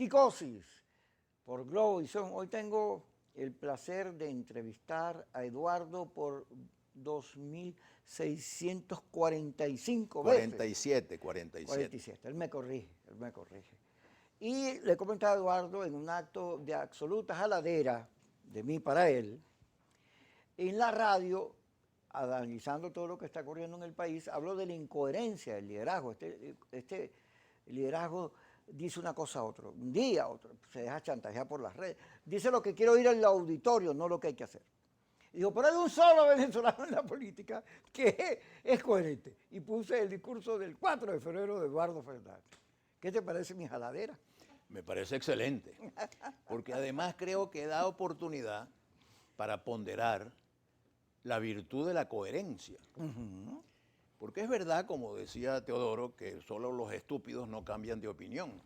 Psicosis por Globovisión. Hoy tengo el placer de entrevistar a Eduardo por 2.645 veces. 47. 47. Él me corrige. Y le comenté a Eduardo en un acto de absoluta jaladera de mí para él, en la radio, analizando todo lo que está ocurriendo en el país, habló de la incoherencia del liderazgo. Este liderazgo dice una cosa a otro, un día a otro, se deja chantajear por las redes, dice lo que quiere oír en el auditorio, no lo que hay que hacer. Y dijo, pero hay un solo venezolano en la política que es coherente. Y puse el discurso del 4 de febrero de Eduardo Fernández. ¿Qué te parece mi jaladera? Me parece excelente, porque además creo que da oportunidad para ponderar la virtud de la coherencia. Porque es verdad, como decía Teodoro, que solo los estúpidos no cambian de opinión.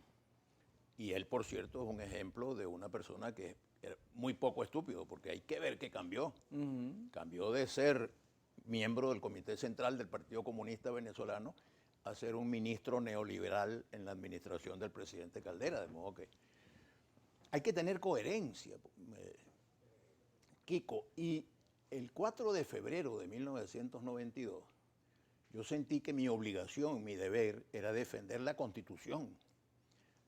Y él, por cierto, es un ejemplo de una persona que era muy poco estúpido, porque hay que ver que cambió. Cambió de ser miembro del Comité Central del Partido Comunista Venezolano a ser un ministro neoliberal en la administración del presidente Caldera, de modo que hay que tener coherencia, Kiko. Y el 4 de febrero de 1992, yo sentí que mi obligación, mi deber, era defender la Constitución,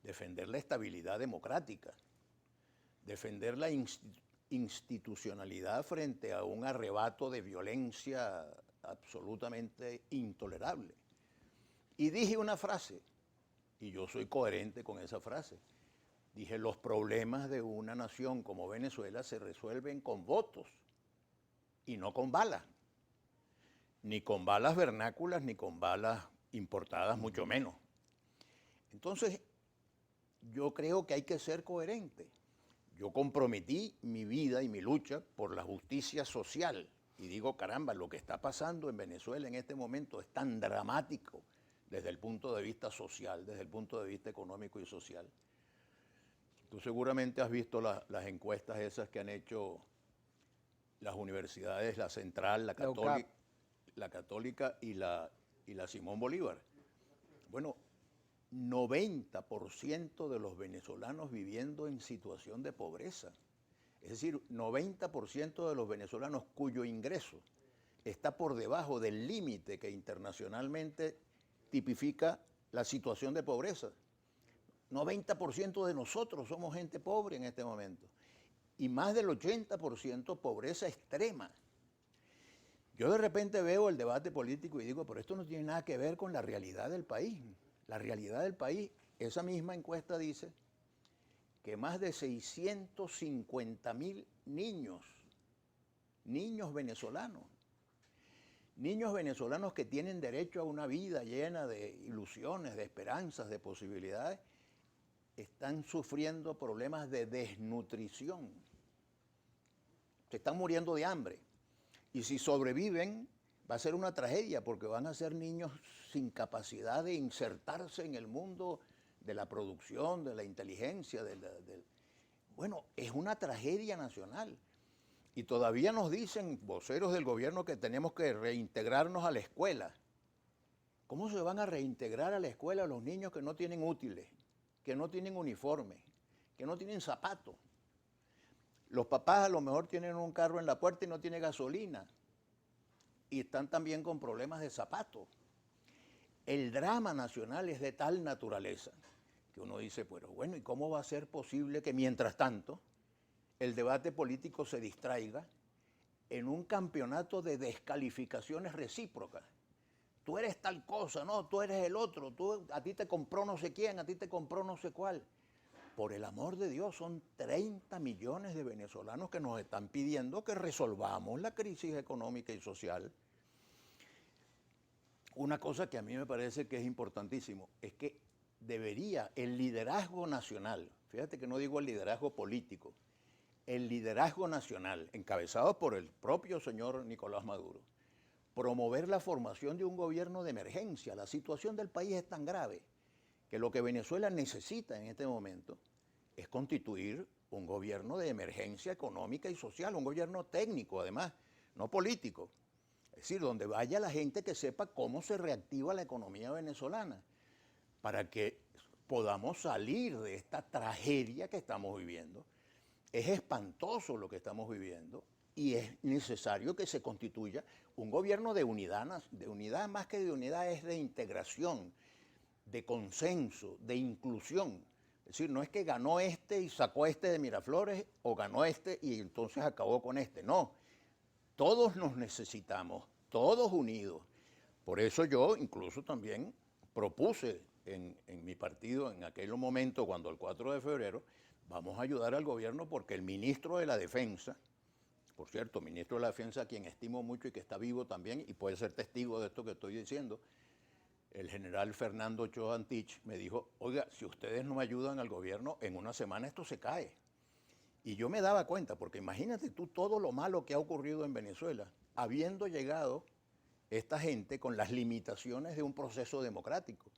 defender la estabilidad democrática, defender la institucionalidad frente a un arrebato de violencia absolutamente intolerable. Y dije una frase, y yo soy coherente con esa frase. Dije, los problemas de una nación como Venezuela se resuelven con votos y no con balas. Ni con balas vernáculas, ni con balas importadas, mucho menos. Entonces, yo creo que hay que ser coherente. Yo comprometí mi vida y mi lucha por la justicia social. Y digo, caramba, lo que está pasando en Venezuela en este momento es tan dramático desde el punto de vista social, desde el punto de vista económico y social. Tú seguramente has visto las encuestas esas que han hecho las universidades, la Central, la Católica y la Simón Bolívar. Bueno, 90% de los venezolanos viviendo en situación de pobreza. Es decir, 90% de los venezolanos cuyo ingreso está por debajo del límite que internacionalmente tipifica la situación de pobreza. 90% de nosotros somos gente pobre en este momento. Y más del 80% pobreza extrema. Yo de repente veo el debate político y digo, pero esto no tiene nada que ver con la realidad del país. La realidad del país, esa misma encuesta dice que más de 650.000 niños venezolanos que tienen derecho a una vida llena de ilusiones, de esperanzas, de posibilidades, están sufriendo problemas de desnutrición. Se están muriendo de hambre. Y si sobreviven, va a ser una tragedia porque van a ser niños sin capacidad de insertarse en el mundo de la producción, de la inteligencia. Bueno, es una tragedia nacional. Y todavía nos dicen voceros del gobierno que tenemos que reintegrarnos a la escuela. ¿Cómo se van a reintegrar a la escuela los niños que no tienen útiles, que no tienen uniforme, que no tienen zapatos? Los papás a lo mejor tienen un carro en la puerta y no tiene gasolina. Y están también con problemas de zapatos. El drama nacional es de tal naturaleza que uno dice, pero bueno, ¿y cómo va a ser posible que mientras tanto el debate político se distraiga en un campeonato de descalificaciones recíprocas? Tú eres tal cosa, no, tú eres el otro, a ti te compró no sé quién, a ti te compró no sé cuál. Por el amor de Dios, son 30 millones de venezolanos que nos están pidiendo que resolvamos la crisis económica y social. Una cosa que a mí me parece que es importantísimo es que debería el liderazgo nacional, fíjate que no digo el liderazgo político, el liderazgo nacional, encabezado por el propio señor Nicolás Maduro, promover la formación de un gobierno de emergencia. La situación del país es tan grave que lo que Venezuela necesita en este momento es constituir un gobierno de emergencia económica y social, un gobierno técnico además, no político. Es decir, donde vaya la gente que sepa cómo se reactiva la economía venezolana, para que podamos salir de esta tragedia que estamos viviendo. Es espantoso lo que estamos viviendo y es necesario que se constituya un gobierno de unidad más que de unidad, es de integración, de consenso, de inclusión. Es decir, no es que ganó este y sacó este de Miraflores o ganó este y entonces acabó con este. No, todos nos necesitamos, todos unidos. Por eso yo incluso también propuse en mi partido en aquel momento, cuando el 4 de febrero, vamos a ayudar al gobierno porque el ministro de la Defensa, por cierto, ministro de la Defensa, a quien estimo mucho y que está vivo también y puede ser testigo de esto que estoy diciendo, el general Fernando Ochoa Antich me dijo, oiga, si ustedes no ayudan al gobierno, en una semana esto se cae. Y yo me daba cuenta, porque imagínate tú todo lo malo que ha ocurrido en Venezuela, habiendo llegado esta gente con las limitaciones de un proceso democrático.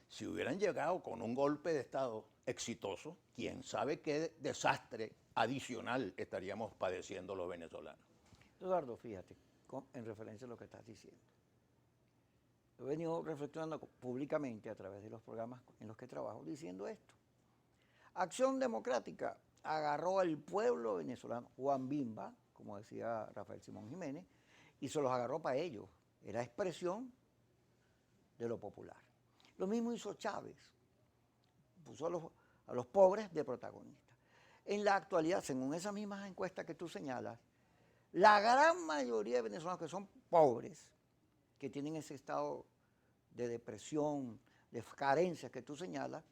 Si hubieran llegado con un golpe de Estado exitoso, quién sabe qué desastre adicional estaríamos padeciendo los venezolanos. Eduardo, fíjate, en referencia a lo que estás diciendo. He venido reflexionando públicamente a través de los programas en los que trabajo diciendo esto. Acción Democrática agarró al pueblo venezolano, Juan Bimba, como decía Rafael Simón Jiménez, y se los agarró para ellos. Era expresión de lo popular. Lo mismo hizo Chávez, puso a los pobres de protagonistas. En la actualidad, según esas mismas encuestas que tú señalas, la gran mayoría de venezolanos que son pobres, que tienen ese estado de depresión, de carencias que tú señalas,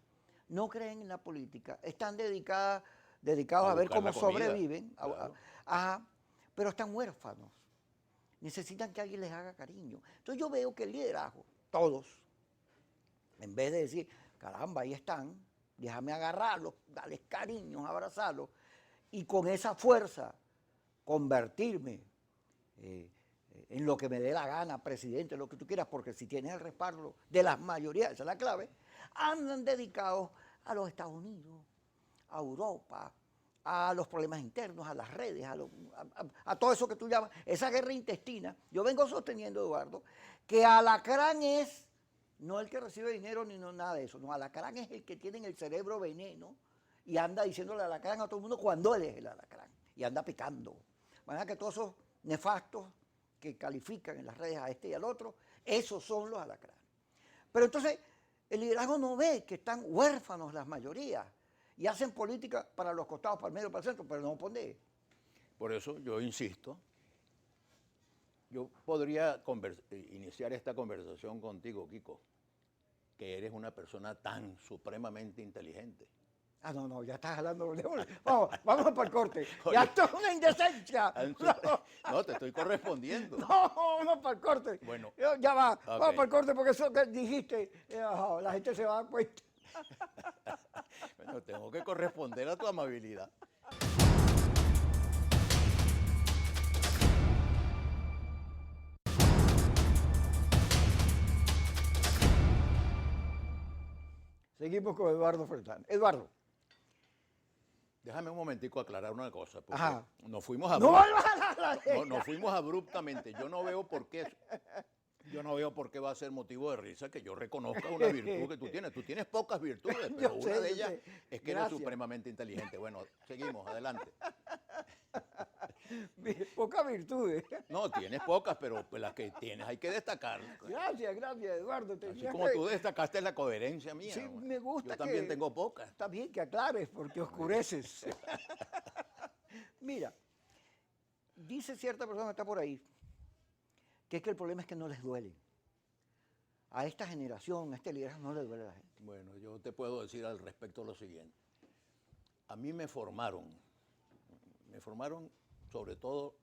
no creen en la política, están dedicados a ver cómo sobreviven, claro. Pero están huérfanos, necesitan que alguien les haga cariño. Entonces yo veo que el liderazgo, todos, en vez de decir, caramba, ahí están, déjame agarrarlos, darles cariño, abrazarlos, y con esa fuerza convertirme en lo que me dé la gana, presidente, lo que tú quieras, porque si tienes el respaldo de las mayorías, esa es la clave, andan dedicados a los Estados Unidos, a Europa, a los problemas internos, a las redes, a todo eso que tú llamas, esa guerra intestina. Yo vengo sosteniendo, Eduardo, que Alacrán es no el que recibe dinero ni nada de eso, no, Alacrán es el que tiene en el cerebro veneno y anda diciéndole Alacrán a todo el mundo cuando él es el Alacrán y anda picando. De manera que todos esos nefastos que califican en las redes a este y al otro, esos son los Alacrán. Pero entonces el liderazgo no ve que están huérfanos las mayorías y hacen política para los costados, para el medio, para el centro, pero no pone. Por eso yo insisto, yo podría iniciar esta conversación contigo, Kiko, que eres una persona tan supremamente inteligente. No, ya estás hablando. Vamos para el corte. Oye, ya esto es una indecencia. No, te estoy correspondiendo. No, vamos para el corte. Bueno. Ya va, okay. Vamos para el corte porque eso que dijiste, la gente se va a dar cuenta. Bueno, tengo que corresponder a tu amabilidad. Seguimos con Eduardo Fernández. Eduardo. Déjame un momentico aclarar una cosa, porque Ajá. nos fuimos abruptamente. Yo no veo por qué va a ser motivo de risa que yo reconozca una virtud que tú tienes. Tú tienes pocas virtudes, pero una de ellas es que eres supremamente inteligente. Bueno, seguimos, adelante. Pocas virtudes. No, tienes pocas, pero pues las que tienes hay que destacarlas. Gracias, Eduardo. Así como tú destacaste la coherencia mía. Sí, bueno, me gusta. Yo también tengo pocas. Está bien que aclares porque oscureces. Mira, dice cierta persona que está por ahí, que es que el problema es que no les duele. A esta generación, a este liderazgo no le duele a la gente. Bueno, yo te puedo decir al respecto lo siguiente. A mí me formaron sobre todo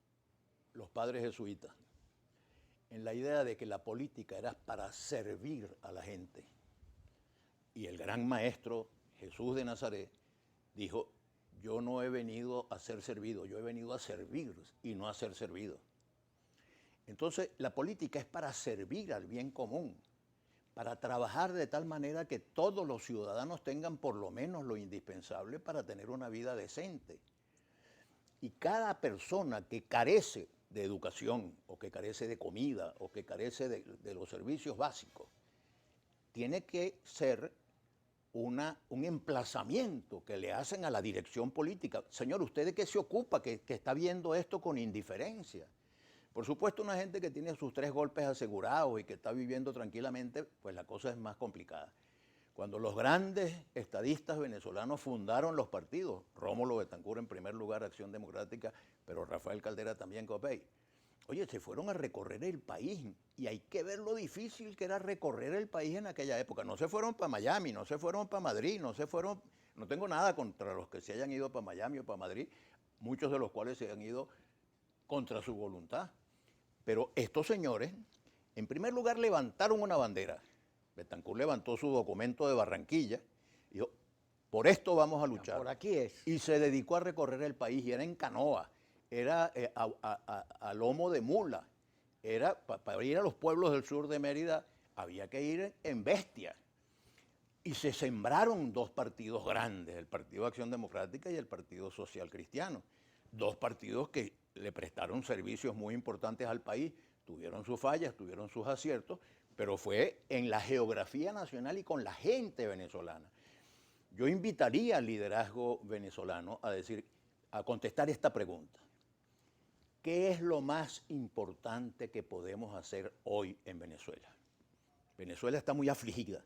los padres jesuitas, en la idea de que la política era para servir a la gente. Y el gran maestro Jesús de Nazaret dijo, yo no he venido a ser servido, yo he venido a servir y no a ser servido. Entonces, la política es para servir al bien común, para trabajar de tal manera que todos los ciudadanos tengan por lo menos lo indispensable para tener una vida decente. Y cada persona que carece de educación, o que carece de comida, o que carece de los servicios básicos, tiene que ser un emplazamiento que le hacen a la dirección política. Señor, ¿usted de qué se ocupa que está viendo esto con indiferencia? Por supuesto, una gente que tiene sus 3 golpes asegurados y que está viviendo tranquilamente, pues la cosa es más complicada. Cuando los grandes estadistas venezolanos fundaron los partidos, Rómulo Betancourt en primer lugar, Acción Democrática, pero Rafael Caldera también, COPEI, oye, se fueron a recorrer el país y hay que ver lo difícil que era recorrer el país en aquella época. No se fueron para Miami, no se fueron para Madrid, no tengo nada contra los que se hayan ido para Miami o para Madrid, muchos de los cuales se han ido contra su voluntad. Pero estos señores, en primer lugar, levantaron una bandera. Betancourt levantó su documento de Barranquilla y dijo, por esto vamos a luchar. Por aquí es. Y se dedicó a recorrer el país y era en canoa, era a lomo de mula, era para ir a los pueblos del sur de Mérida había que ir en bestia. Y se sembraron 2 partidos grandes, el Partido de Acción Democrática y el Partido Social Cristiano. 2 partidos que le prestaron servicios muy importantes al país, tuvieron sus fallas, tuvieron sus aciertos, pero fue en la geografía nacional y con la gente venezolana. Yo invitaría al liderazgo venezolano a contestar esta pregunta. ¿Qué es lo más importante que podemos hacer hoy en Venezuela? Venezuela está muy afligida.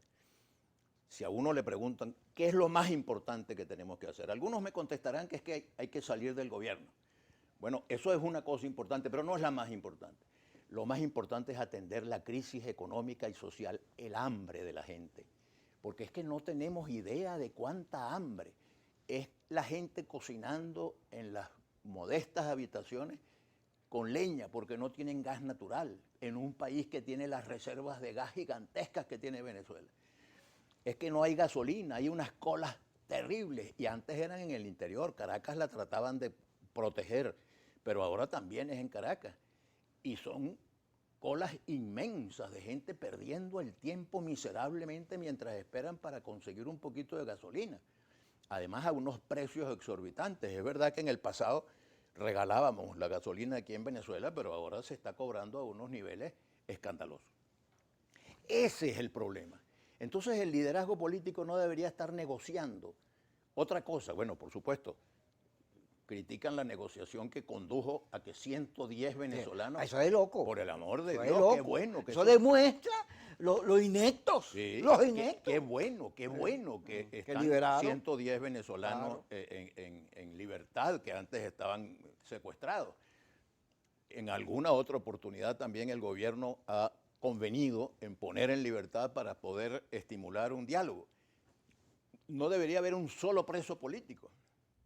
Si a uno le preguntan, ¿qué es lo más importante que tenemos que hacer? Algunos me contestarán que es que hay que salir del gobierno. Bueno, eso es una cosa importante, pero no es la más importante. Lo más importante es atender la crisis económica y social, el hambre de la gente. Porque es que no tenemos idea de cuánta hambre. Es la gente cocinando en las modestas habitaciones con leña, porque no tienen gas natural, en un país que tiene las reservas de gas gigantescas que tiene Venezuela. Es que no hay gasolina, hay unas colas terribles, y antes eran en el interior, Caracas la trataban de proteger, pero ahora también es en Caracas. Y son colas inmensas de gente perdiendo el tiempo miserablemente mientras esperan para conseguir un poquito de gasolina. Además a unos precios exorbitantes. Es verdad que en el pasado regalábamos la gasolina aquí en Venezuela, pero ahora se está cobrando a unos niveles escandalosos. Ese es el problema. Entonces el liderazgo político no debería estar negociando. Otra cosa, bueno, por supuesto, critican la negociación que condujo a que 110 venezolanos... Eso es loco. Por el amor de Eso Dios, es loco. qué bueno. Que eso demuestra los inectos. Sí, los inectos. Qué bueno que están liberaron. 110 venezolanos Claro. en libertad, que antes estaban secuestrados. En alguna otra oportunidad también el gobierno ha convenido en poner en libertad para poder estimular un diálogo. No debería haber un solo preso político.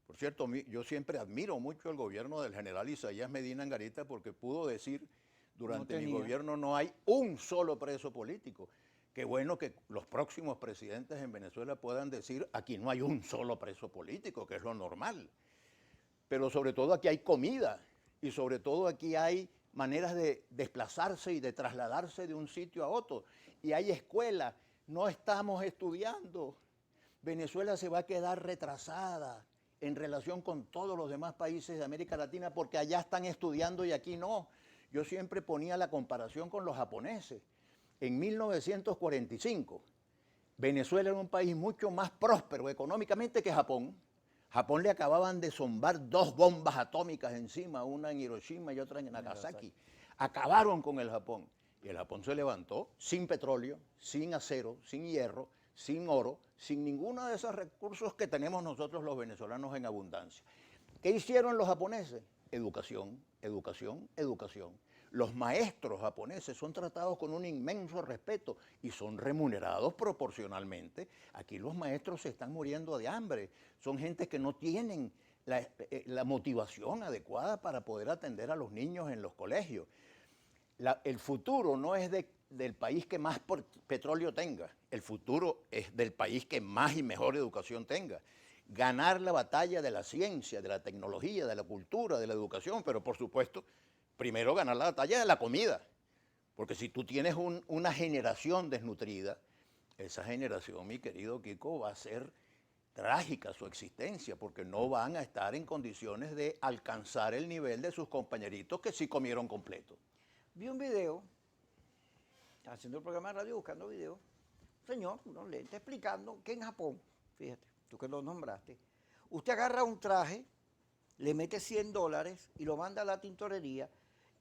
Por cierto, yo siempre admiro mucho el gobierno del general Isaías Medina Angarita porque pudo decir, durante mi gobierno no hay un solo preso político. Qué bueno que los próximos presidentes en Venezuela puedan decir, aquí no hay un solo preso político, que es lo normal. Pero sobre todo aquí hay comida y sobre todo aquí hay maneras de desplazarse y de trasladarse de un sitio a otro. Y hay escuelas, no estamos estudiando. Venezuela se va a quedar retrasada en relación con todos los demás países de América Latina porque allá están estudiando y aquí no. Yo siempre ponía la comparación con los japoneses. En 1945, Venezuela era un país mucho más próspero económicamente que Japón. Japón le acababan de zombar 2 bombas atómicas encima, una en Hiroshima y otra en Nagasaki. Acabaron con el Japón. Y el Japón se levantó sin petróleo, sin acero, sin hierro, sin oro, sin ninguno de esos recursos que tenemos nosotros los venezolanos en abundancia. ¿Qué hicieron los japoneses? Educación, educación, educación. Los maestros japoneses son tratados con un inmenso respeto y son remunerados proporcionalmente. Aquí los maestros se están muriendo de hambre. Son gente que no tienen la motivación adecuada para poder atender a los niños en los colegios. El futuro no es del país que más petróleo tenga. El futuro es del país que más y mejor educación tenga. Ganar la batalla de la ciencia, de la tecnología, de la cultura, de la educación, pero por supuesto, primero ganar la batalla de la comida. Porque si tú tienes una generación desnutrida, esa generación, mi querido Kiko, va a ser trágica su existencia, porque no van a estar en condiciones de alcanzar el nivel de sus compañeritos que sí comieron completo. Vi un video, haciendo el programa de radio, buscando videos, señor, unos lentes, explicando que en Japón, fíjate, tú que lo nombraste, usted agarra un traje, le mete $100 y lo manda a la tintorería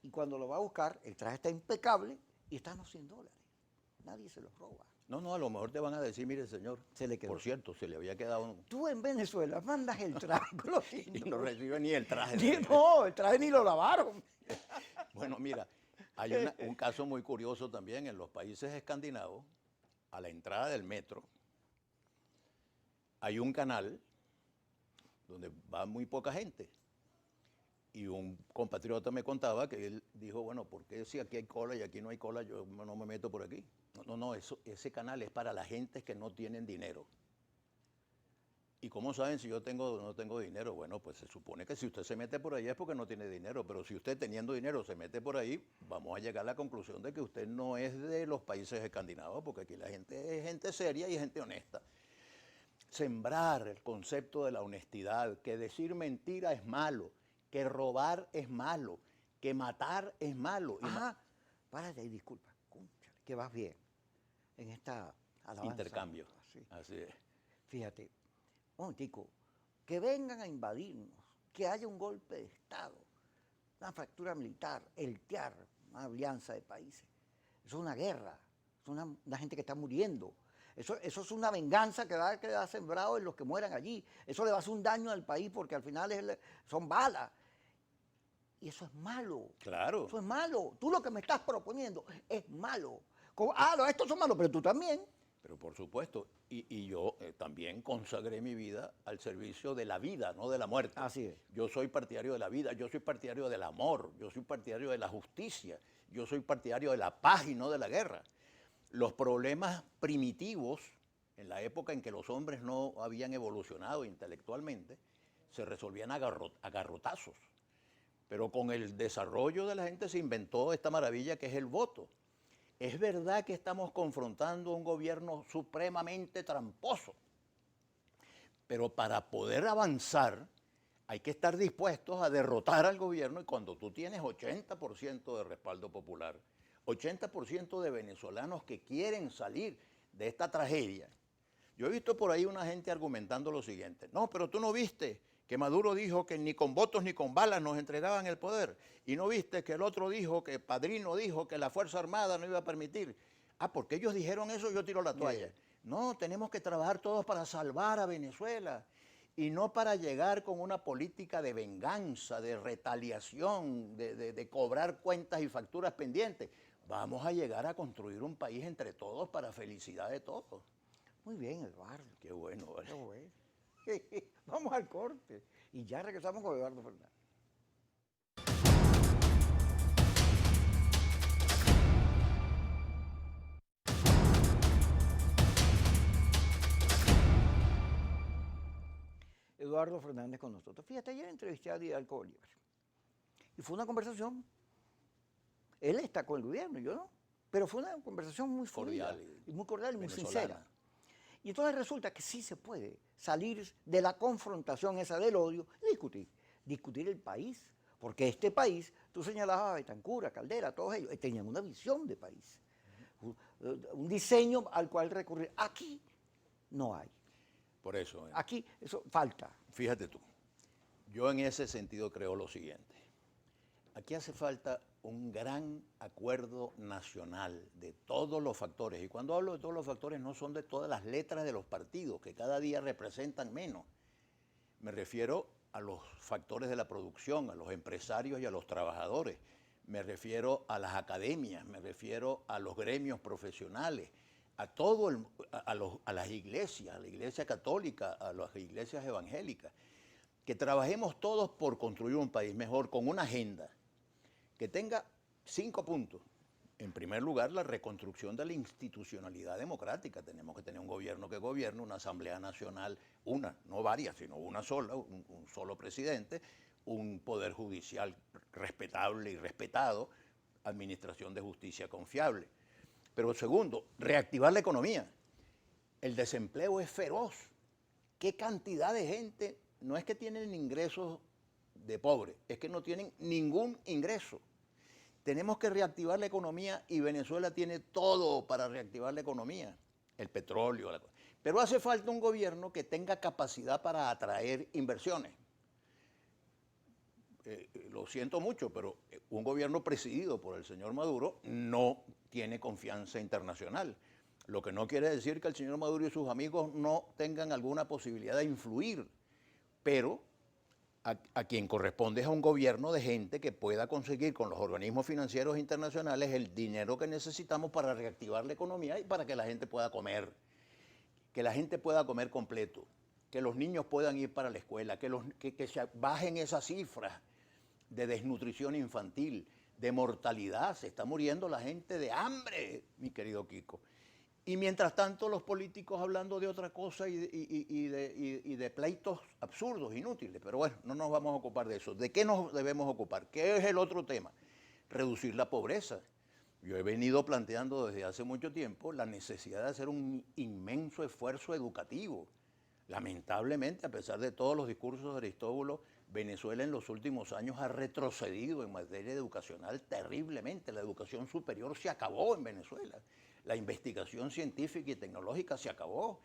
y cuando lo va a buscar, el traje está impecable y están los $100. Nadie se los roba. No, a lo mejor te van a decir, mire, señor, Se le quedó. por cierto, se le había quedado un... Tú en Venezuela mandas el traje con los Y $100. no recibe ni el traje. No, el traje ni lo lavaron. Bueno, mira, hay un caso muy curioso también en los países escandinavos. A la entrada del metro hay un canal donde va muy poca gente. Y un compatriota me contaba que él dijo, bueno, ¿por qué si aquí hay cola y aquí no hay cola, yo no me meto por aquí? No, ese canal es para la gente que no tienen dinero. ¿Y cómo saben si yo no tengo dinero? Bueno, pues se supone que si usted se mete por ahí es porque no tiene dinero, pero si usted teniendo dinero se mete por ahí, vamos a llegar a la conclusión de que usted no es de los países escandinavos, porque aquí la gente es gente seria y gente honesta. Sembrar el concepto de la honestidad, que decir mentira es malo, que robar es malo, que matar es malo. Ajá, párate y disculpa, cónchale, que vas bien en esta alabanza. Intercambio, Así. así es. Fíjate, un momentico, que vengan a invadirnos, que haya un golpe de Estado, una fractura militar, el TIAR, una alianza de países. Eso es una guerra, es una gente que está muriendo. Eso es una venganza que va a quedar sembrado en los que mueran allí. Eso le va a hacer un daño al país porque al final son balas. Y eso es malo. Claro. Eso es malo. Tú lo que me estás proponiendo es malo. Estos son malos, pero tú también. Pero por supuesto, y yo también consagré mi vida al servicio de la vida, no de la muerte. Así es. Yo soy partidario de la vida, yo soy partidario del amor, yo soy partidario de la justicia, yo soy partidario de la paz y no de la guerra. Los problemas primitivos, en la época en que los hombres no habían evolucionado intelectualmente, se resolvían a garrotazos. Pero con el desarrollo de la gente se inventó esta maravilla que es el voto. Es verdad que estamos confrontando a un gobierno supremamente tramposo, pero para poder avanzar hay que estar dispuestos a derrotar al gobierno y cuando tú tienes 80% de respaldo popular, 80% de venezolanos que quieren salir de esta tragedia. Yo he visto por ahí una gente argumentando lo siguiente, no, pero tú no viste que Maduro dijo que ni con votos ni con balas nos entregaban el poder. Y no viste que el otro dijo, que Padrino dijo que la Fuerza Armada no iba a permitir. Porque ellos dijeron eso, yo tiro la toalla. Bien. No, tenemos que trabajar todos para salvar a Venezuela y no para llegar con una política de venganza, de retaliación, de cobrar cuentas y facturas pendientes. Vamos a llegar a construir un país entre todos para felicidad de todos. Muy bien, Eduardo. Qué bueno, ¿vale? Qué bueno. Vamos al corte y ya regresamos con Eduardo Fernández. Eduardo Fernández con nosotros. Fíjate, ayer entrevisté a Dialco Bolívar y fue una conversación. Él está con el gobierno, yo no, pero fue una conversación muy cordial y muy cordial y muy sincera. Y entonces resulta que sí se puede salir de la confrontación esa del odio y discutir el país. Porque este país, tú señalabas a Betancur, a Caldera, todos ellos, tenían una visión de país, un diseño al cual recurrir. Aquí no hay. Por eso. Aquí eso falta. Fíjate tú, yo en ese sentido creo lo siguiente. Aquí hace falta un gran acuerdo nacional de todos los factores. Y cuando hablo de todos los factores no son de todas las letras de los partidos, que cada día representan menos. Me refiero a los factores de la producción, a los empresarios y a los trabajadores. Me refiero a las academias, me refiero a los gremios profesionales, a las iglesias, a la iglesia católica, a las iglesias evangélicas. Que trabajemos todos por construir un país mejor, con una agenda que tenga 5 puntos. En primer lugar, la reconstrucción de la institucionalidad democrática. Tenemos que tener un gobierno que gobierne, una asamblea nacional, una, no varias, sino una sola, un solo presidente, un poder judicial respetable y respetado, administración de justicia confiable. Pero segundo, reactivar la economía. El desempleo es feroz. ¿Qué cantidad de gente? No es que tienen ingresos de pobre, es que no tienen ningún ingreso. Tenemos que reactivar la economía y Venezuela tiene todo para reactivar la economía. el petróleo. Pero hace falta un gobierno que tenga capacidad para atraer inversiones. Lo siento mucho, pero un gobierno presidido por el señor Maduro no tiene confianza internacional. Lo que no quiere decir que el señor Maduro y sus amigos no tengan alguna posibilidad de influir, pero a quien corresponde es a un gobierno de gente que pueda conseguir con los organismos financieros internacionales el dinero que necesitamos para reactivar la economía y para que la gente pueda comer, que la gente pueda comer completo, que los niños puedan ir para la escuela, que se bajen esas cifras de desnutrición infantil, de mortalidad. Se está muriendo la gente de hambre, mi querido Kiko. Y mientras tanto los políticos hablando de otra cosa y de pleitos absurdos, inútiles. Pero bueno, no nos vamos a ocupar de eso. ¿De qué nos debemos ocupar? ¿Qué es el otro tema? Reducir la pobreza. Yo he venido planteando desde hace mucho tiempo la necesidad de hacer un inmenso esfuerzo educativo. Lamentablemente, a pesar de todos los discursos de Aristóbulo, Venezuela en los últimos años ha retrocedido en materia educacional terriblemente. La educación superior se acabó en Venezuela. La investigación científica y tecnológica se acabó.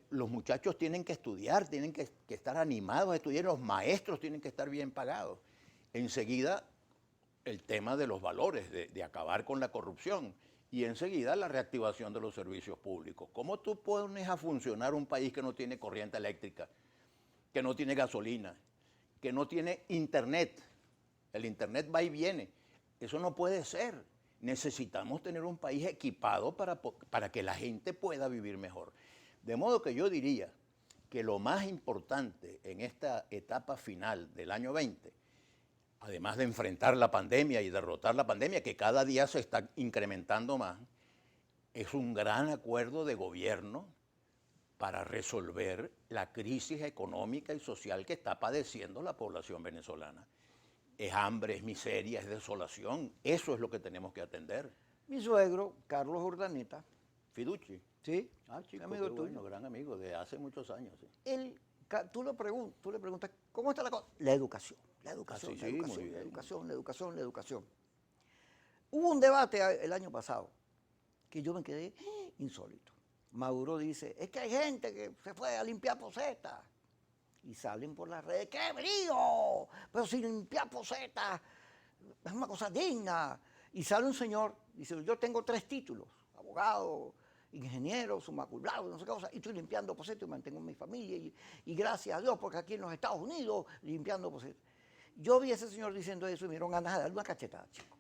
Los muchachos tienen que estudiar, tienen que estar animados a estudiar, los maestros tienen que estar bien pagados. Enseguida, el tema de los valores, de acabar con la corrupción. Y enseguida la reactivación de los servicios públicos. ¿Cómo tú pones a funcionar un país que no tiene corriente eléctrica, que no tiene gasolina, que no tiene internet? El internet va y viene. Eso no puede ser. Necesitamos tener un país equipado para que la gente pueda vivir mejor. De modo que yo diría que lo más importante en esta etapa final del año 20, además de enfrentar la pandemia y derrotar la pandemia, que cada día se está incrementando más, es un gran acuerdo de gobierno para resolver la crisis económica y social que está padeciendo la población venezolana. Es hambre, es miseria, es desolación. Eso es lo que tenemos que atender. Mi suegro, Carlos Urdaneta, Fiducci. ¿sí? Ah, chico, Amigo qué tuyo. bueno, gran amigo, de hace muchos años. Sí. Tú le preguntas, ¿cómo está la cosa? La educación, la educación, Ah, sí, la sí, educación, muy la bien. educación, la educación, la educación. Hubo un debate el año pasado que yo me quedé insólito. Maduro dice, es que hay gente que se fue a limpiar posetas. Y salen por las redes, ¡qué brío! Pero si limpiar posetas es una cosa digna. Y sale un señor, dice, yo tengo 3 títulos, abogado, ingeniero, sumaculado, no sé qué cosa, y estoy limpiando posetas y mantengo mi familia. Y gracias a Dios, porque aquí en los Estados Unidos, limpiando posetas. Yo vi a ese señor diciendo eso y me dieron ganas de darle una cachetada, chico.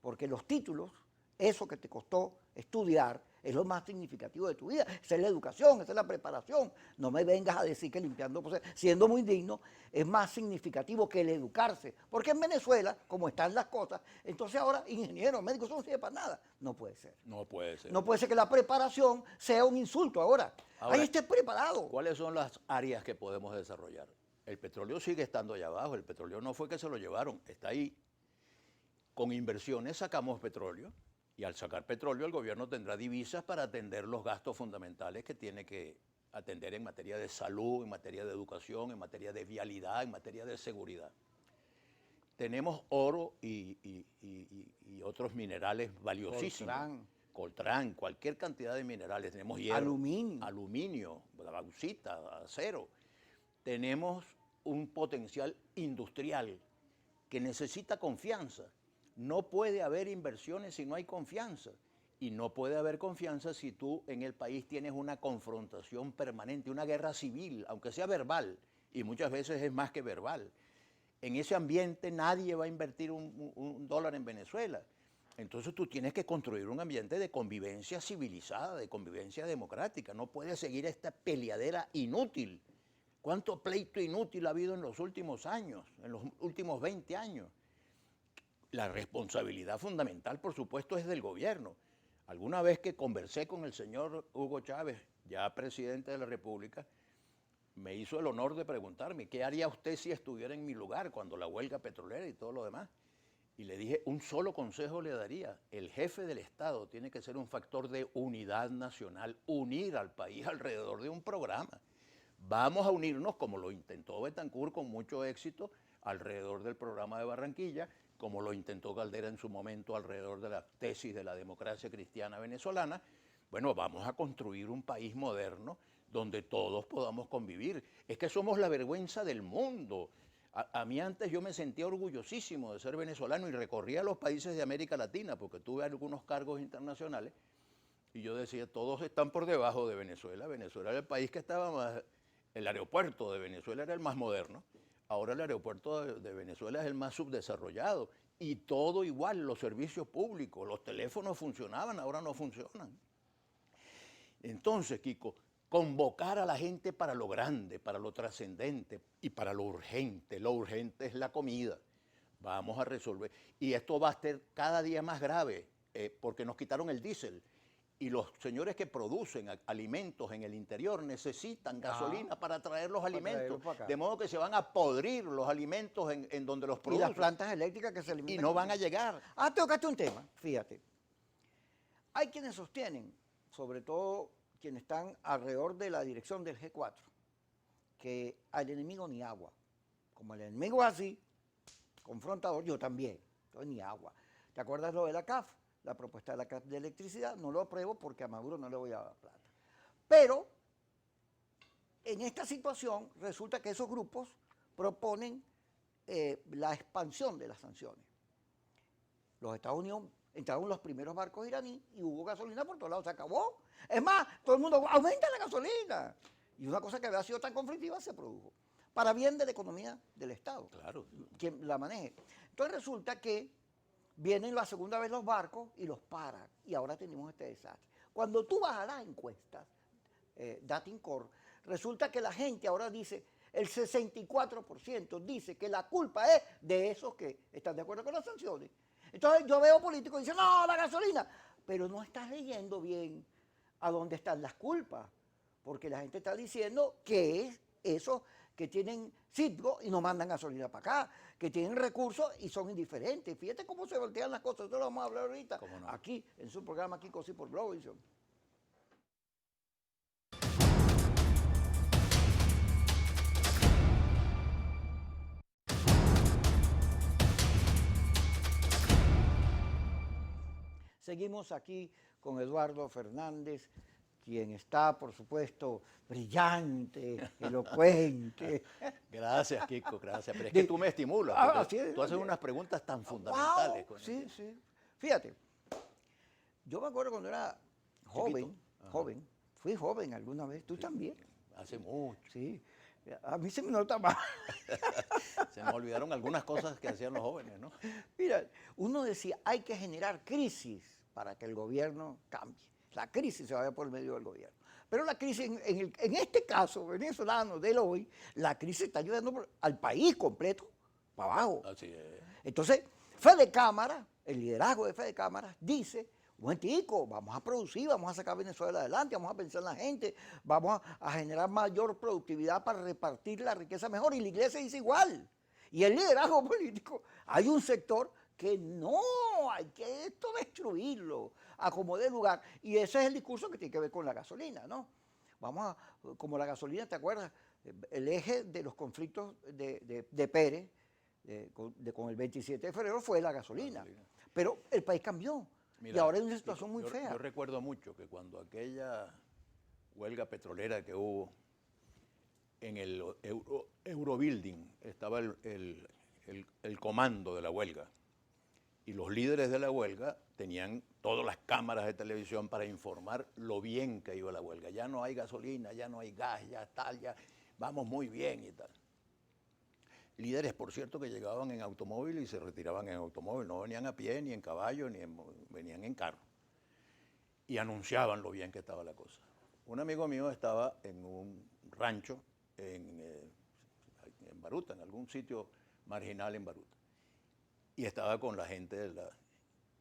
Porque los títulos, eso que te costó estudiar, es lo más significativo de tu vida. Esa es la educación, esa es la preparación. No me vengas a decir que limpiando, pues, siendo muy digno, es más significativo que el educarse. Porque en Venezuela, como están las cosas, entonces ahora ingenieros, médicos, eso no sirve para nada. No puede ser. No puede ser. No puede ser que la preparación sea un insulto ahora. Ahí estés preparado. ¿Cuáles son las áreas que podemos desarrollar? El petróleo sigue estando allá abajo. El petróleo no fue que se lo llevaron, está ahí. Con inversiones sacamos petróleo. Y al sacar petróleo, el gobierno tendrá divisas para atender los gastos fundamentales que tiene que atender en materia de salud, en materia de educación, en materia de vialidad, en materia de seguridad. Tenemos oro y otros minerales valiosísimos. Coltrán, cualquier cantidad de minerales. Tenemos hierro, aluminio, bauxita, acero. Tenemos un potencial industrial que necesita confianza. No puede haber inversiones si no hay confianza. Y no puede haber confianza si tú en el país tienes una confrontación permanente, una guerra civil, aunque sea verbal, y muchas veces es más que verbal. En ese ambiente nadie va a invertir un dólar en Venezuela. Entonces tú tienes que construir un ambiente de convivencia civilizada, de convivencia democrática. No puedes seguir esta peleadera inútil. ¿Cuánto pleito inútil ha habido en los últimos años, en los últimos 20 años? La responsabilidad fundamental, por supuesto, es del gobierno. Alguna vez que conversé con el señor Hugo Chávez, ya presidente de la República, me hizo el honor de preguntarme, ¿qué haría usted si estuviera en mi lugar cuando la huelga petrolera y todo lo demás? Y le dije, un solo consejo le daría, el jefe del Estado tiene que ser un factor de unidad nacional, unir al país alrededor de un programa. Vamos a unirnos, como lo intentó Betancur con mucho éxito, alrededor del programa de Barranquilla, como lo intentó Caldera en su momento alrededor de la tesis de la democracia cristiana venezolana, Bueno, vamos a construir un país moderno donde todos podamos convivir. Es que somos la vergüenza del mundo. A mí antes yo me sentía orgullosísimo de ser venezolano y recorría los países de América Latina porque tuve algunos cargos internacionales y yo decía, todos están por debajo de Venezuela. Venezuela era el país que estaba más, el aeropuerto de Venezuela era el más moderno. Ahora el aeropuerto de Venezuela es el más subdesarrollado y todo igual, los servicios públicos, los teléfonos funcionaban, ahora no funcionan. Entonces, Kiko, convocar a la gente para lo grande, para lo trascendente y para lo urgente. Lo urgente es la comida. Vamos a resolver. Y esto va a ser cada día más grave porque nos quitaron el diésel. Y los señores que producen alimentos en el interior necesitan gasolina para traer los alimentos. De modo que se van a podrir los alimentos en donde los producen. Y las plantas eléctricas que se alimentan. Y no van a llegar. Tocaste un tema, fíjate. Hay quienes sostienen, sobre todo quienes están alrededor de la dirección del G4, que al enemigo ni agua. Como el enemigo es así, confrontador, yo también, entonces ni agua. ¿Te acuerdas lo de la CAF? La propuesta de la CAF de electricidad, no lo apruebo porque a Maduro no le voy a dar plata. Pero en esta situación resulta que esos grupos proponen la expansión de las sanciones. Los Estados Unidos entraron los primeros barcos iraníes y hubo gasolina por todos lados, se acabó. Es más, todo el mundo aumenta la gasolina. Y una cosa que había sido tan conflictiva se produjo. Para bien de la economía del Estado. Claro. Quien la maneje. Entonces resulta que vienen la segunda vez los barcos y los paran. Y ahora tenemos este desastre. Cuando tú vas a las encuestas, Datincorp, resulta que la gente ahora dice, el 64% dice que la culpa es de esos que están de acuerdo con las sanciones. Entonces yo veo políticos que dicen, no, la gasolina. Pero no estás leyendo bien a dónde están las culpas. Porque la gente está diciendo que es esos que tienen Citgo y no mandan gasolina para acá, que tienen recursos y son indiferentes. Fíjate cómo se voltean las cosas, eso lo vamos a hablar ahorita, no, aquí, en su programa Kiko Sí por Globovisión. Seguimos aquí con Eduardo Fernández, quien está, por supuesto, brillante, elocuente. Gracias, Kiko, gracias. Pero es que tú me estimulas, porque tú haces unas preguntas tan fundamentales. Wow, sí, sí. Fíjate, yo me acuerdo cuando era joven, fui joven alguna vez, tú también. Hace mucho. Sí, a mí se me nota más. Se me olvidaron algunas cosas que hacían los jóvenes, ¿no? Mira, uno decía, hay que generar crisis para que el gobierno cambie. La crisis se vaya por el medio del gobierno. Pero la crisis, en este caso venezolano del hoy, la crisis está ayudando al país completo para abajo. Así es. Entonces, Fede Cámara, el liderazgo de Fede Cámara, dice, momentico, vamos a producir, vamos a sacar a Venezuela adelante, vamos a pensar en la gente, vamos a generar mayor productividad para repartir la riqueza mejor. Y la iglesia dice igual. Y el liderazgo político, hay un sector que no, hay que esto destruirlo, a como dé lugar. Y ese es el discurso que tiene que ver con la gasolina, ¿no? Vamos a, como la gasolina, ¿te acuerdas? El eje de los conflictos de Pérez con el 27 de febrero fue la gasolina. Pero el país cambió. Mira, y ahora hay una situación muy fea. Yo recuerdo mucho que cuando aquella huelga petrolera que hubo en el Eurobuilding, estaba el comando de la huelga. Y los líderes de la huelga tenían todas las cámaras de televisión para informar lo bien que iba la huelga. Ya no hay gasolina, ya no hay gas, ya tal, ya vamos muy bien y tal. Líderes, por cierto, que llegaban en automóvil y se retiraban en automóvil. No venían a pie, ni en caballo, venían en carro. Y anunciaban lo bien que estaba la cosa. Un amigo mío estaba en un rancho en Baruta, en algún sitio marginal en Baruta. Y estaba con la gente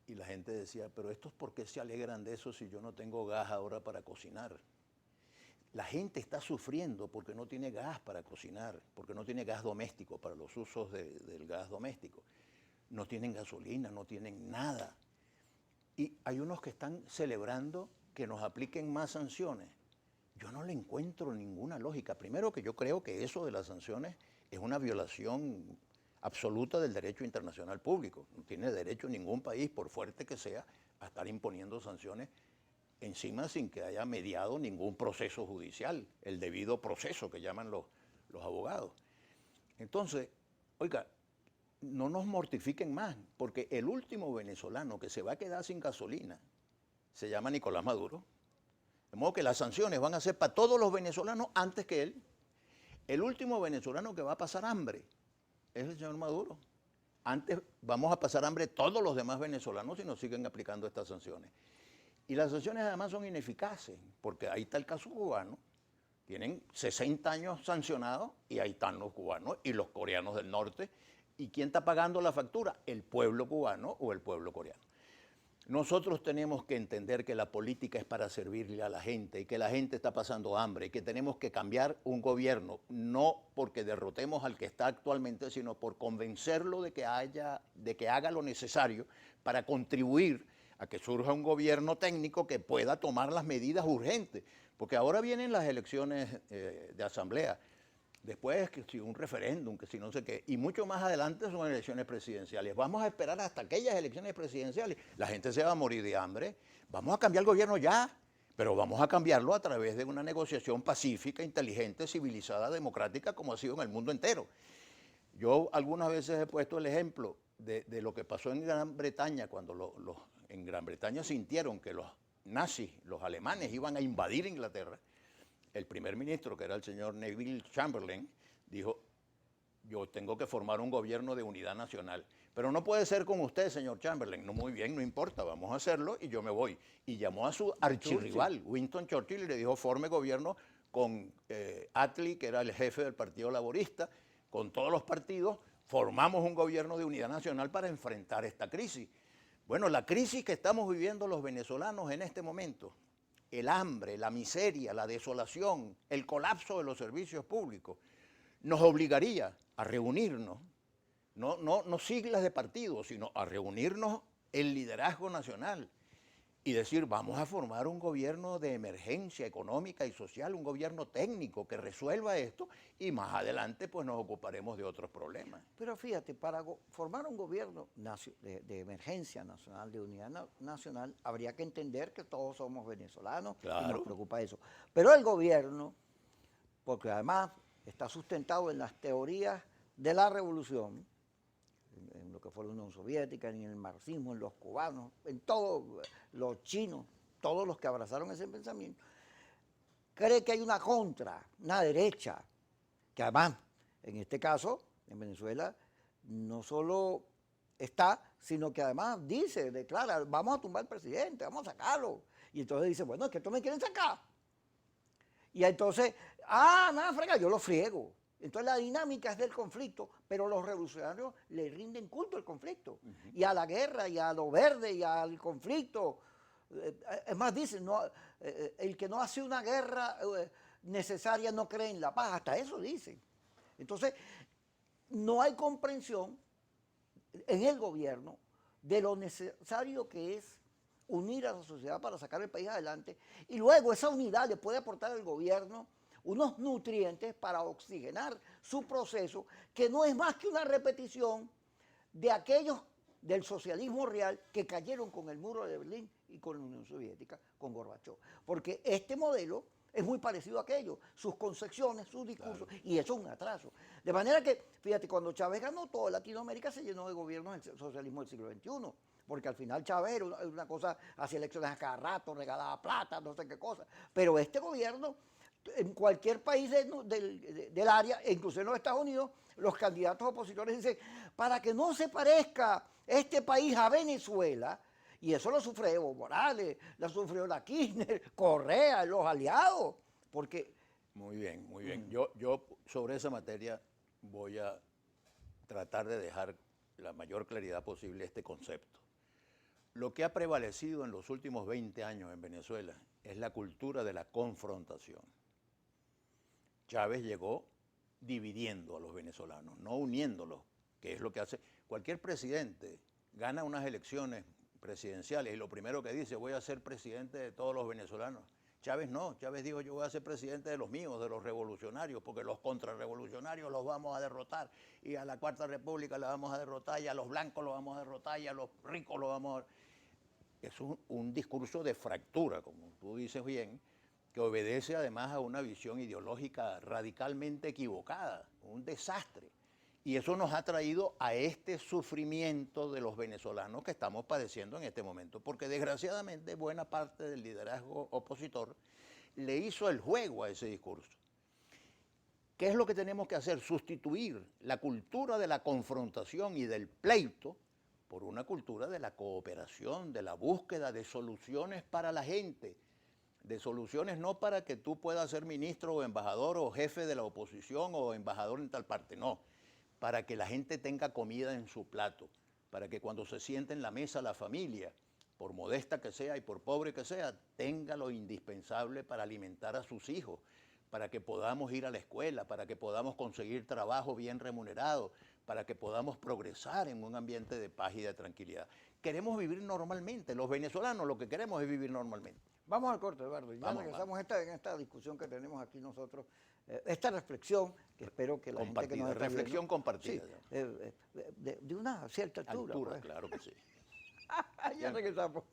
y la gente decía, pero estos ¿por qué se alegran de eso si yo no tengo gas ahora para cocinar? La gente está sufriendo porque no tiene gas para cocinar, porque no tiene gas doméstico para los usos del gas doméstico. No tienen gasolina, no tienen nada. Y hay unos que están celebrando que nos apliquen más sanciones. Yo no le encuentro ninguna lógica. Primero que yo creo que eso de las sanciones es una violación absoluta del derecho internacional público. No tiene derecho ningún país, por fuerte que sea, a estar imponiendo sanciones encima sin que haya mediado ningún proceso judicial, el debido proceso que llaman los abogados. Entonces, oiga, no nos mortifiquen más, porque el último venezolano que se va a quedar sin gasolina se llama Nicolás Maduro. De modo que las sanciones van a ser para todos los venezolanos antes que él. El último venezolano que va a pasar hambre es el señor Maduro. Antes vamos a pasar hambre todos los demás venezolanos si nos siguen aplicando estas sanciones. Y las sanciones además son ineficaces, porque ahí está el caso cubano. Tienen 60 años sancionados y ahí están los cubanos y los coreanos del norte. ¿Y quién está pagando la factura? El pueblo cubano o el pueblo coreano. Nosotros tenemos que entender que la política es para servirle a la gente y que la gente está pasando hambre y que tenemos que cambiar un gobierno, no porque derrotemos al que está actualmente, sino por convencerlo de que haga lo necesario para contribuir a que surja un gobierno técnico que pueda tomar las medidas urgentes. Porque ahora vienen las elecciones de asamblea. Después, que si un referéndum, que si no sé qué, y mucho más adelante son elecciones presidenciales. Vamos a esperar hasta aquellas elecciones presidenciales. La gente se va a morir de hambre. Vamos a cambiar el gobierno ya, pero vamos a cambiarlo a través de una negociación pacífica, inteligente, civilizada, democrática, como ha sido en el mundo entero. Yo algunas veces he puesto el ejemplo de lo que pasó en Gran Bretaña, cuando en Gran Bretaña sintieron que los nazis, los alemanes, iban a invadir Inglaterra. El primer ministro, que era el señor Neville Chamberlain, dijo, yo tengo que formar un gobierno de unidad nacional. Pero no puede ser con usted, señor Chamberlain. No, muy bien, no importa, vamos a hacerlo y yo me voy. Y llamó a su archirrival, Winston Churchill, y le dijo, forme gobierno con Attlee, que era el jefe del Partido Laborista, con todos los partidos, formamos un gobierno de unidad nacional para enfrentar esta crisis. Bueno, la crisis que estamos viviendo los venezolanos en este momento, el hambre, la miseria, la desolación, el colapso de los servicios públicos, nos obligaría a reunirnos, no siglas de partidos, sino a reunirnos el liderazgo nacional y decir, vamos a formar un gobierno de emergencia económica y social, un gobierno técnico que resuelva esto y más adelante pues nos ocuparemos de otros problemas. Pero fíjate, para formar un gobierno de emergencia nacional, de unidad nacional, habría que entender que todos somos venezolanos y Claro. nos preocupa eso. Pero el gobierno, porque además está sustentado en las teorías de la revolución, en lo que fue la Unión Soviética, en el marxismo, en los cubanos, en todos los chinos, todos los que abrazaron ese pensamiento, cree que hay una contra, una derecha, que además, en este caso, en Venezuela, no solo está, sino que además dice, declara, vamos a tumbar al presidente, vamos a sacarlo. Y entonces dice, bueno, es que estos me quieren sacar. Y entonces, nada, frega, yo lo friego. Entonces la dinámica es del conflicto, pero los revolucionarios le rinden culto al conflicto, y a la guerra, y a lo verde, y al conflicto. Es más, dicen, no, el que no hace una guerra necesaria no cree en la paz, hasta eso dicen. Entonces, no hay comprensión en el gobierno de lo necesario que es unir a la sociedad para sacar el país adelante, y luego esa unidad le puede aportar al gobierno unos nutrientes para oxigenar su proceso, que no es más que una repetición de aquellos del socialismo real que cayeron con el muro de Berlín y con la Unión Soviética, con Gorbachov. Porque este modelo es muy parecido a aquello, sus concepciones, sus discursos, claro. Y eso es un atraso. De manera que, fíjate, cuando Chávez ganó, toda Latinoamérica se llenó de gobiernos del socialismo del siglo XXI, porque al final Chávez era una cosa, hacía elecciones a cada rato, regalaba plata, no sé qué cosa. Pero este gobierno, en cualquier país del área, e incluso en los Estados Unidos, los candidatos opositores dicen, para que no se parezca este país a Venezuela, y eso lo sufre Evo Morales, lo sufrió la Kirchner, Correa, los aliados, porque... Muy bien, muy bien. Yo sobre esa materia voy a tratar de dejar la mayor claridad posible este concepto. Lo que ha prevalecido en los últimos 20 años en Venezuela es la cultura de la confrontación. Chávez llegó dividiendo a los venezolanos, no uniéndolos, que es lo que hace cualquier presidente. Gana unas elecciones presidenciales y lo primero que dice, voy a ser presidente de todos los venezolanos. Chávez no, Chávez dijo, yo voy a ser presidente de los míos, de los revolucionarios, porque los contrarrevolucionarios los vamos a derrotar, y a la 4ª República la vamos a derrotar, y a los blancos los vamos a derrotar, y a los ricos los vamos a... es un discurso de fractura, como tú dices bien, que obedece además a una visión ideológica radicalmente equivocada, un desastre. Y eso nos ha traído a este sufrimiento de los venezolanos que estamos padeciendo en este momento, porque desgraciadamente buena parte del liderazgo opositor le hizo el juego a ese discurso. ¿Qué es lo que tenemos que hacer? Sustituir la cultura de la confrontación y del pleito por una cultura de la cooperación, de la búsqueda de soluciones para la gente, de soluciones no para que tú puedas ser ministro o embajador o jefe de la oposición o embajador en tal parte, no, para que la gente tenga comida en su plato, para que cuando se siente en la mesa la familia, por modesta que sea y por pobre que sea, tenga lo indispensable para alimentar a sus hijos, para que podamos ir a la escuela, para que podamos conseguir trabajo bien remunerado, para que podamos progresar en un ambiente de paz y de tranquilidad. Queremos vivir normalmente, los venezolanos lo que queremos es vivir normalmente. Vamos al corte, Eduardo, y ya regresamos en esta discusión que tenemos aquí nosotros, esta reflexión que espero que la gente que nos está reflexión viendo, compartida. Sí, de una cierta altura. Pues. Claro que sí. Ya regresamos.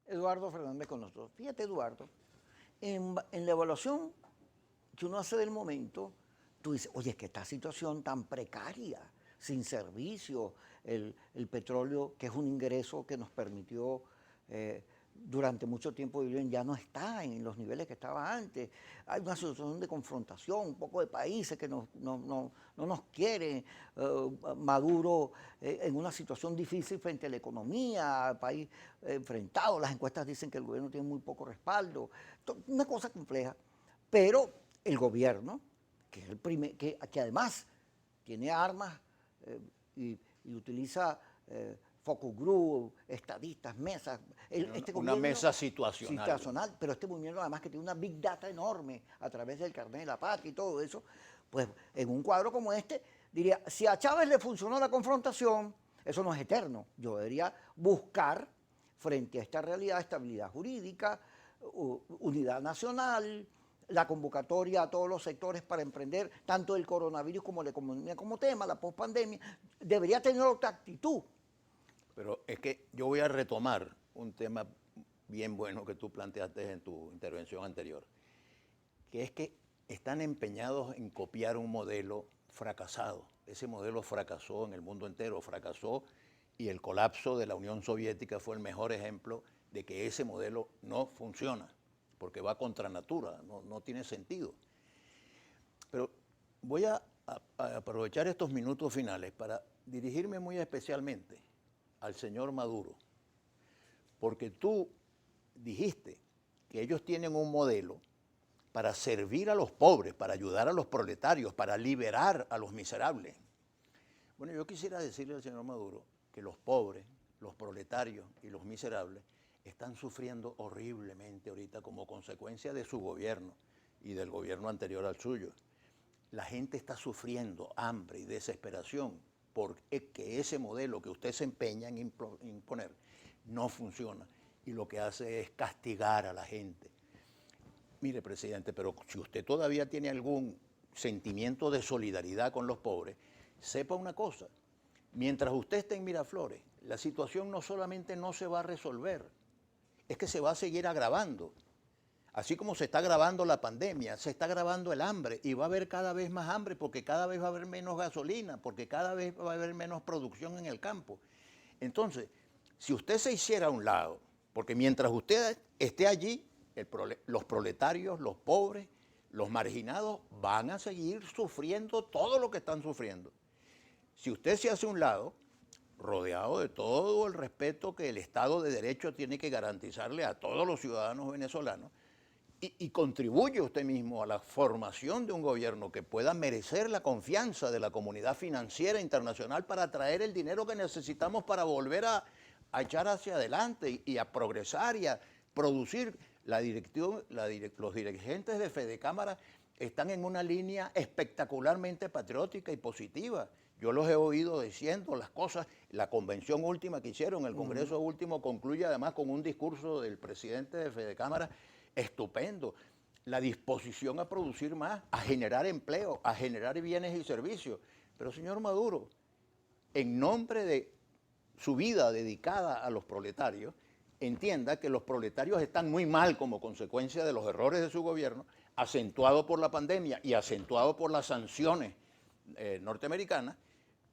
Eduardo Fernández con nosotros. Fíjate, Eduardo, en la evaluación que uno hace del momento, tú dices, oye, es que esta situación tan precaria, sin servicio, el petróleo, que es un ingreso que nos permitió durante mucho tiempo vivir, ya no está en los niveles que estaba antes. Hay una situación de confrontación, un poco de países que no nos quieren, Maduro en una situación difícil frente a la economía, el país enfrentado, las encuestas dicen que el gobierno tiene muy poco respaldo, una cosa compleja, pero el gobierno, que es el que además tiene armas y utiliza focus group, estadistas, mesas. Una mesa situacional. Pero este gobierno además que tiene una big data enorme a través del carnet de la patria y todo eso, pues en un cuadro como este, diría, si a Chávez le funcionó la confrontación, eso no es eterno. Yo debería buscar, frente a esta realidad, estabilidad jurídica, unidad nacional, la convocatoria a todos los sectores para emprender tanto el coronavirus como la economía como tema, la pospandemia, debería tener otra actitud. Pero es que yo voy a retomar un tema bien bueno que tú planteaste en tu intervención anterior, que es que están empeñados en copiar un modelo fracasado. Ese modelo fracasó en el mundo entero, fracasó, y el colapso de la Unión Soviética fue el mejor ejemplo de que ese modelo no funciona, porque va contra natura, no tiene sentido. Pero voy a aprovechar estos minutos finales para dirigirme muy especialmente al señor Maduro, porque tú dijiste que ellos tienen un modelo para servir a los pobres, para ayudar a los proletarios, para liberar a los miserables. Bueno, yo quisiera decirle al señor Maduro que los pobres, los proletarios y los miserables están sufriendo horriblemente ahorita como consecuencia de su gobierno y del gobierno anterior al suyo. La gente está sufriendo hambre y desesperación porque ese modelo que usted se empeña en imponer no funciona y lo que hace es castigar a la gente. Mire, presidente, pero si usted todavía tiene algún sentimiento de solidaridad con los pobres, sepa una cosa, mientras usted esté en Miraflores, la situación no solamente no se va a resolver, es que se va a seguir agravando. Así como se está agravando la pandemia, se está agravando el hambre y va a haber cada vez más hambre porque cada vez va a haber menos gasolina, porque cada vez va a haber menos producción en el campo. Entonces, si usted se hiciera a un lado, porque mientras usted esté allí, los proletarios, los pobres, los marginados van a seguir sufriendo todo lo que están sufriendo. Si usted se hace a un lado, rodeado de todo el respeto que el Estado de Derecho tiene que garantizarle a todos los ciudadanos venezolanos, y contribuye usted mismo a la formación de un gobierno que pueda merecer la confianza de la comunidad financiera internacional para traer el dinero que necesitamos para volver a echar hacia adelante y a progresar y a producir. Los dirigentes de Fedecámara están en una línea espectacularmente patriótica y positiva. Yo los he oído diciendo las cosas. La convención última que hicieron, el Congreso último, concluye además con un discurso del presidente de Fedecámara estupendo. la disposición a producir más, a generar empleo, a generar bienes y servicios. Pero señor Maduro, en nombre de su vida dedicada a los proletarios, entienda que los proletarios están muy mal como consecuencia de los errores de su gobierno, acentuado por la pandemia y acentuado por las sanciones norteamericanas.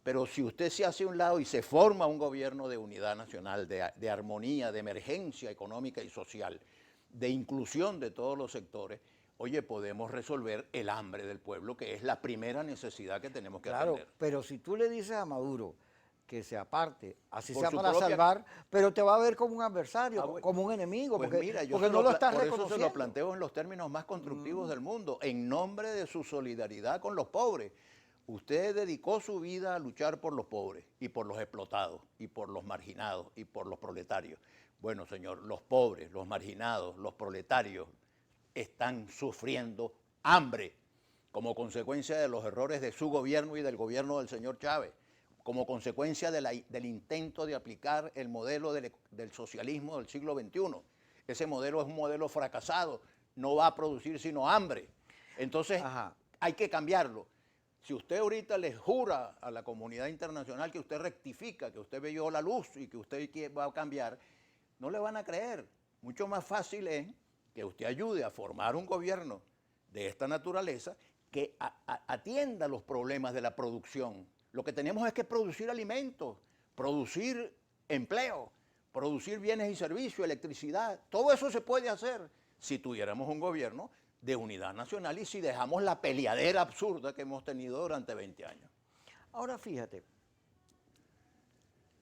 Pero si usted se hace a un lado y se forma un gobierno de unidad nacional, de armonía, de emergencia económica y social, de inclusión de todos los sectores, oye, podemos resolver el hambre del pueblo, que es la primera necesidad que tenemos que Claro, atender. pero si tú le dices a Maduro que se aparte, así Por sea su para propia- salvar, pero te va a ver como un adversario, Bueno, como un enemigo, pues porque, mira, porque no lo estás por eso se reconociendo. lo planteo en los términos más constructivos del mundo, en nombre de su solidaridad con los pobres. Usted dedicó su vida a luchar por los pobres y por los explotados y por los marginados y por los proletarios. Bueno, señor, los pobres, los marginados, los proletarios están sufriendo hambre como consecuencia de los errores de su gobierno y del gobierno del señor Chávez, como consecuencia del intento de aplicar el modelo del socialismo del siglo XXI. Ese modelo es un modelo fracasado, no va a producir sino hambre. Entonces, Ajá. hay que cambiarlo. Si usted ahorita le jura a la comunidad internacional que usted rectifica, que usted vio la luz y que usted va a cambiar, no le van a creer. Mucho más fácil es que usted ayude a formar un gobierno de esta naturaleza que atienda los problemas de la producción. Lo que tenemos es que producir alimentos, producir empleo, producir bienes y servicios, electricidad. Todo eso se puede hacer si tuviéramos un gobierno de unidad nacional y si dejamos la peleadera absurda que hemos tenido durante 20 años. Ahora fíjate,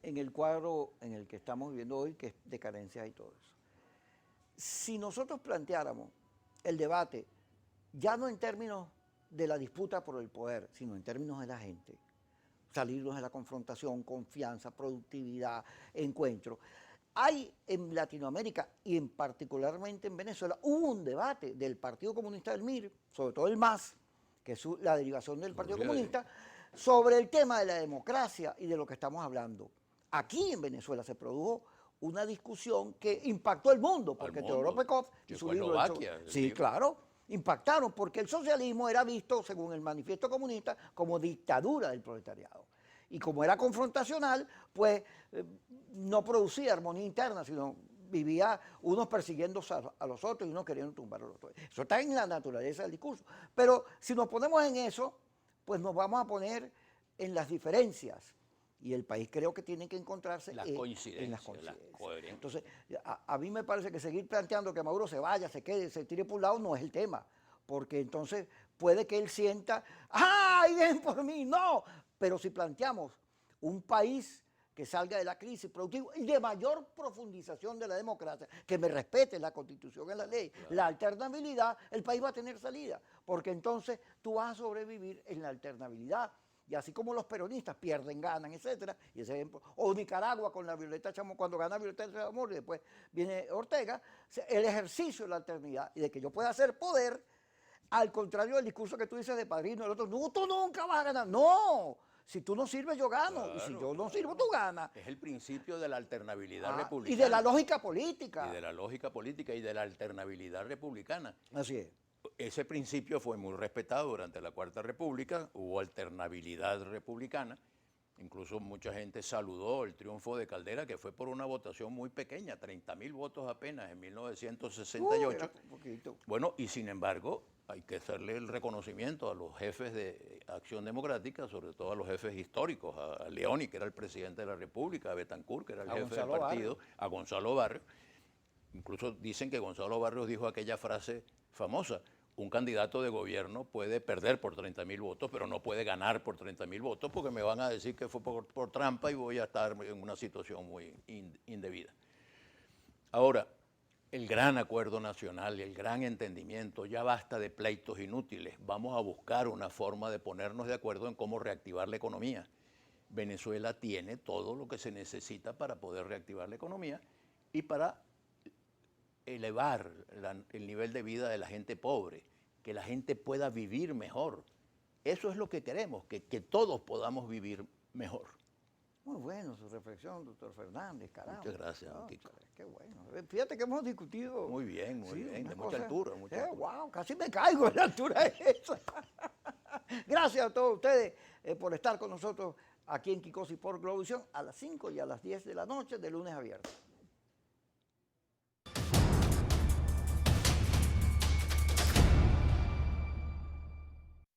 en el cuadro en el que estamos viviendo hoy, que es de carencias y todo eso. Si nosotros planteáramos el debate, ya no en términos de la disputa por el poder, sino en términos de la gente, salirnos de la confrontación, confianza, productividad, encuentro. Hay en Latinoamérica y en particularmente en Venezuela, hubo un debate del Partido Comunista del MIR, sobre todo el MAS, que es la derivación del Partido Comunista, sobre el tema de la democracia y de lo que estamos hablando. Aquí en Venezuela se produjo una discusión que impactó el mundo, porque Teodoro Pekov y su libro... Sí, claro, impactaron, porque el socialismo era visto, según el manifiesto comunista, como dictadura del proletariado. Y como era confrontacional, pues no producía armonía interna, sino vivía unos persiguiendo a los otros y unos queriendo tumbar a los otros. Eso está en la naturaleza del discurso. Pero si nos ponemos en eso, pues nos vamos a poner en las diferencias. Y el país creo que tiene que encontrarse en las coincidencias. Entonces, a mí me parece que seguir planteando que Maduro se vaya, se quede, se tire por un lado, no es el tema. Porque entonces puede que él sienta, ¡ay, ven por mí! ¡No! Pero si planteamos un país que salga de la crisis productiva y de mayor profundización de la democracia, que me respete la Constitución y la ley, claro, la alternabilidad, el país va a tener salida. Porque entonces tú vas a sobrevivir en la alternabilidad. Y así como los peronistas pierden, ganan, etcétera, y ese ejemplo, o Nicaragua con la Violeta Chamorro, cuando gana Violeta Chamorro y después viene Ortega, el ejercicio de la alternidad y de que yo pueda hacer poder, al contrario del discurso que tú dices de Padrino, el otro, no, tú nunca vas a ganar, no, si tú no sirves yo gano, claro, y si yo no sirvo tú ganas. Es el principio de la alternabilidad republicana. Y de la lógica política. Y de la lógica política y de la alternabilidad republicana. Así es. Ese principio fue muy respetado durante la Cuarta República, hubo alternabilidad republicana, incluso mucha gente saludó el triunfo de Caldera, que fue por una votación muy pequeña, 30.000 votos apenas en 1968. Bueno, y sin embargo, hay que hacerle el reconocimiento a los jefes de Acción Democrática, sobre todo a los jefes históricos, a Leoni, que era el presidente de la República, a Betancourt, que era el jefe del partido, a Gonzalo Barrios. Incluso dicen que Gonzalo Barrios dijo aquella frase famosa: un candidato de gobierno puede perder por 30.000 votos, pero no puede ganar por 30.000 votos, porque me van a decir que fue por trampa y voy a estar en una situación muy indebida. Ahora, el gran acuerdo nacional y el gran entendimiento, ya basta de pleitos inútiles, vamos a buscar una forma de ponernos de acuerdo en cómo reactivar la economía. Venezuela tiene todo lo que se necesita para poder reactivar la economía y para elevar el nivel de vida de la gente pobre, que la gente pueda vivir mejor. Eso es lo que queremos, que todos podamos vivir mejor. Muy bueno su reflexión, doctor Fernández, caramba. Muchas gracias, don No, Kiko. qué bueno. Fíjate que hemos discutido. Muy bien, sí, de una mucha cosa- altura, mucha altura. Wow, casi me caigo en la altura esa. Gracias a todos ustedes por estar con nosotros aquí en Kikosi por Globovisión a las 5 y a las 10 de la noche, de lunes a viernes.